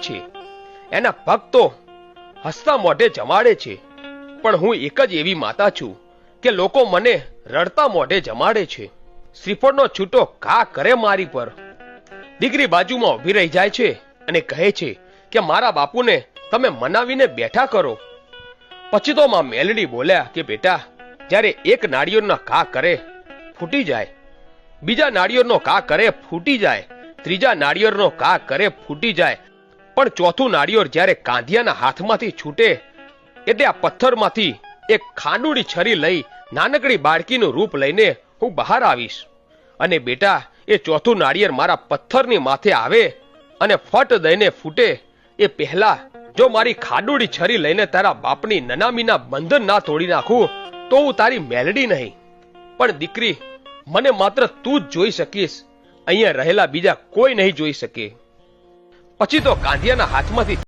છે, એના પગ તો હસતા મોઢે જમાડે છે, પણ હું એક જ એવી માતા છું કે લોકો મને રડતા મોઢે જમાડે છે. શ્રીફળનો છૂટો ઘા કરે મારી પર. દીકરી બાજુમાં ઊભી રહી જાય છે અને કહે છે કે મારા બાપુને તમે મનાવીને બેઠા કરો. પછી તો માં મેલડી બોલ્યા કે બેટા, જ્યારે એક નાળિયેરનો ઘા કરે ફૂટી જાય, બીજા નાળિયેરનો ઘા કરે ફૂટી જાય, ત્રીજા નાળિયેરનો ઘા કરે ફૂટી જાય, પણ ચોથું નાળિયેર જ્યારે કાંધિયાના હાથમાંથી છૂટે એટલે આ પથ્થરમાંથી એક ખાંડુડી છરી લઈ નાનકડી બાળકીનું રૂપ લઈને હું બહાર આવીશ. અને બેટા, એ ચોથું નાળિયેર મારા પથ્થરની માથે આવે અને ફટ દઈને ફૂટે એ પહેલા જો મારી ખાડુડી છરી લઈને તારા બાપની નનામીના બંધન ના તોડી નાખું તો હું તારી મેલડી નહીં, પણ દીકરી, મને માત્ર તું જ જોઈ શકીશ, અહીંયા રહેલા બીજા કોઈ નહીં જોઈ શકે. પછી તો કાંધિયાના હાથમાંથી